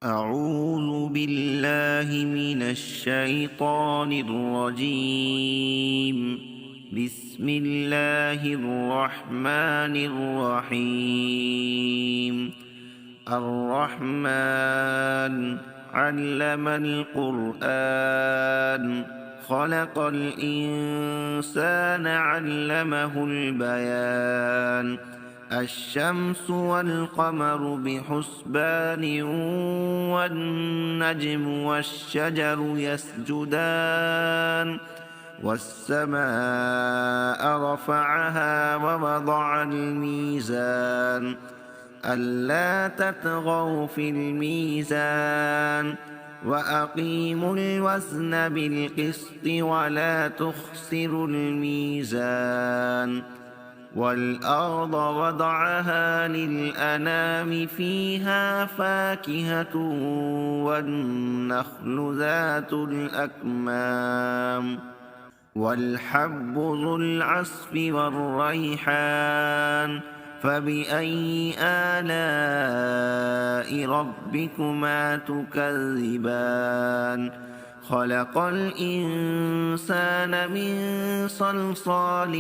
أعوذ بالله من الشيطان الرجيم. بسم الله الرحمن الرحيم. الرحمن علم القرآن، خلق الإنسان علمه البيان. الشمس والقمر بحسبان، والنجم والشجر يسجدان. والسماء رفعها ووضع الميزان، ألا تطغوا في الميزان، وأقيموا الوزن بالقسط ولا تخسروا الميزان. والأرض وضعها للأنام، فيها فاكهة والنخل ذات الأكمام، والحب ذو العصف والريحان. فبأي آلاء ربكما تكذبان؟ خلق الإنسان من صلصال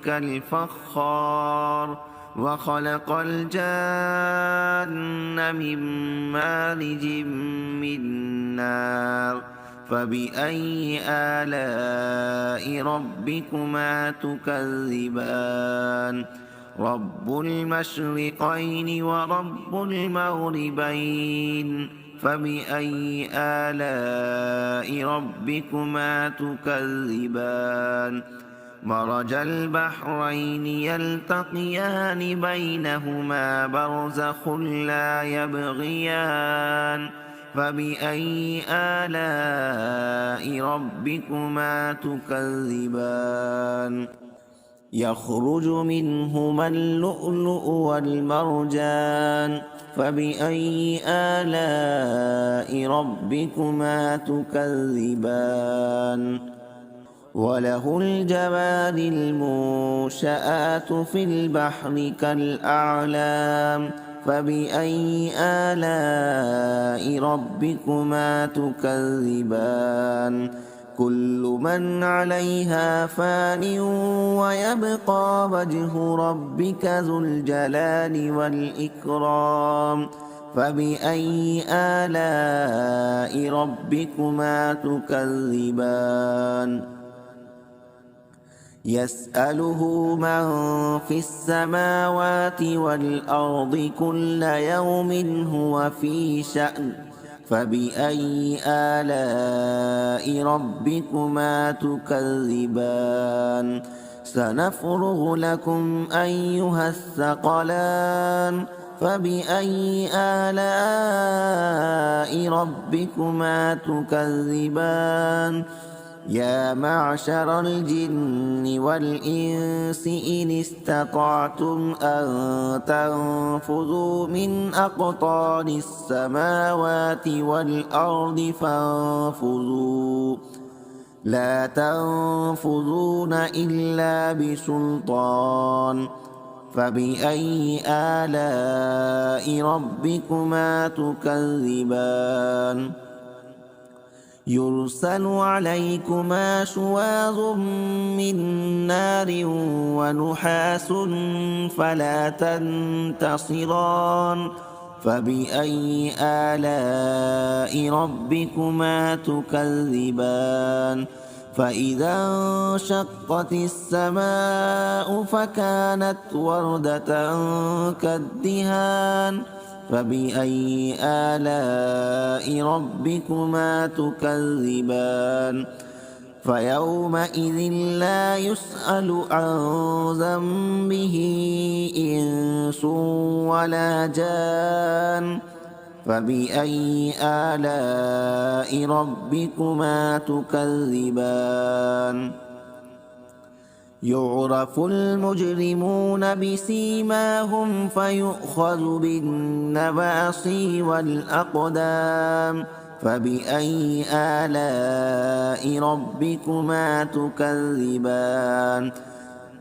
كالفخار، وخلق الجان من مارج من نار. فبأي آلاء ربكما تكذبان؟ رب المشرقين ورب المغربين. فبأي آلاء ربكما تكذبان؟ مرج البحرين يلتقيان، بينهما برزخ لا يبغيان. فبأي آلاء ربكما تكذبان؟ يخرج منهما اللؤلؤ والمرجان. فبأي آلاء ربكما تكذبان؟ وله الجوار المنشآت في البحر كالأعلام. فبأي آلاء ربكما تكذبان؟ كل من عليها فان، ويبقى وجه ربك ذو الجلال والإكرام. فبأي آلاء ربكما تكذبان؟ يسأله من في السماوات والأرض، كل يوم هو في شأن. فبأي آلاء ربكما تكذبان؟ سنفرغ لكم أيها الثقلان. فبأي آلاء ربكما تكذبان؟ يا معشر الجن والإنس إن استطعتم أن تنفذوا من أقطار السماوات والأرض فانفذوا، لا تنفذون إلا بسلطان. فبأي آلاء ربكما تكذبان؟ يرسل عليكما شواظ من نار ونحاس فلا تنتصران. فبأي آلاء ربكما تكذبان؟ فإذا انشقت السماء فكانت وردة كالدهان. فبأي آلاء ربكما تكذبان؟ فيومئذ لا يسأل عن ذنبه إنس ولا جان. فبأي آلاء ربكما تكذبان؟ يعرف المجرمون بسيماهم، فيؤخذ بالنواصي والأقدام. فبأي آلاء ربكما تكذبان؟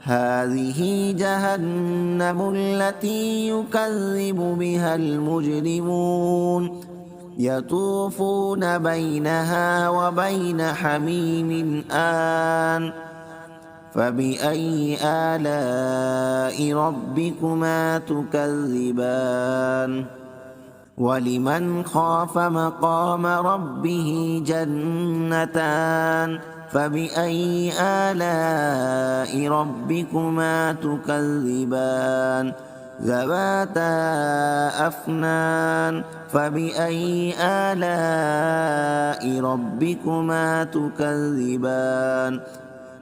هذه جهنم التي يكذب بها المجرمون يطوفون بينها وبين حميم آن فبأي آلاء ربكما تكذبان ولمن خاف مقام ربه جنتان فبأي آلاء ربكما تكذبان ذواتا أفنان فبأي آلاء ربكما تكذبان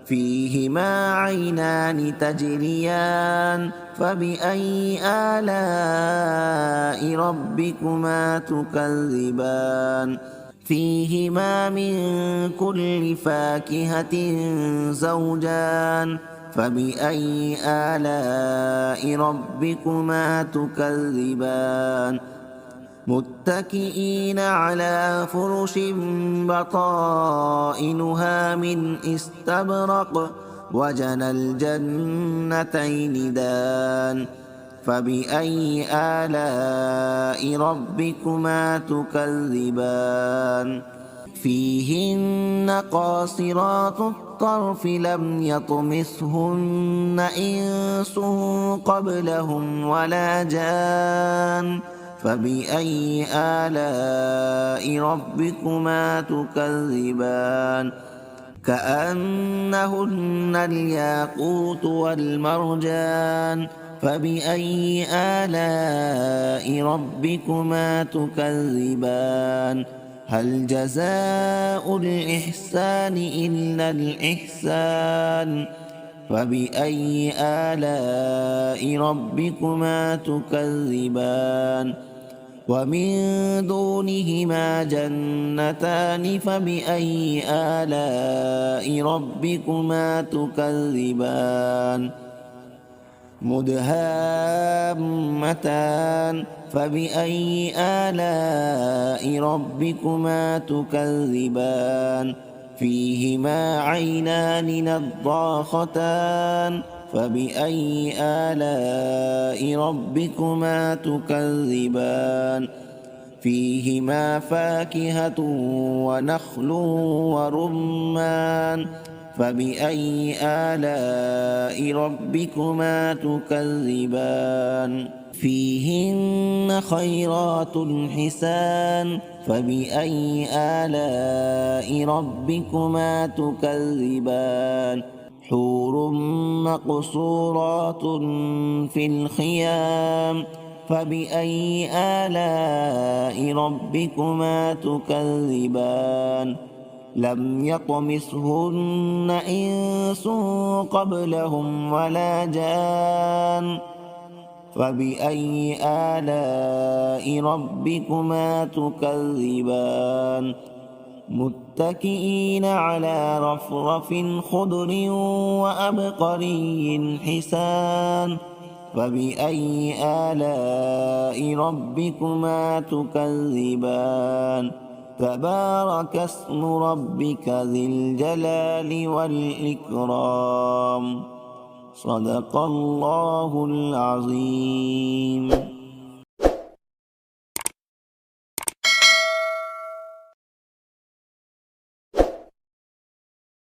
فيهما عينان تجريان فبأي آلاء ربكما تكذبان فيهما من كل فاكهة زوجان فبأي آلاء ربكما تكذبان متكئين على فرش بطائنها من استبرق وجنى الجنتين دان فبأي آلاء ربكما تكذبان فيهن قاصرات الطرف لم يطمثهن إنس قبلهم ولا جان فبأي آلاء ربكما تكذبان كأنهن الياقوت والمرجان فبأي آلاء ربكما تكذبان هل جزاء الإحسان إلا الإحسان فبأي آلاء ربكما تكذبان ومن دونهما جنتان فبأي آلاء ربكما تكذبان مدهامتان فبأي آلاء ربكما تكذبان فيهما عينان نضاختان فبأي آلاء ربكما تكذبان فيهما فاكهة ونخل ورمان فبأي آلاء ربكما تكذبان فيهن خيرات حسان فبأي آلاء ربكما تكذبان حور مقصورات في الخيام فبأي آلاء ربكما تكذبان لم يطمثهن إنس قبلهم ولا جان فبأي آلاء ربكما تكذبان متكئين على رفرف خضر وأبقري حسان فبأي آلاء ربكما تكذبان تبارك اسم ربك ذي الجلال والإكرام صدق الله العظيم.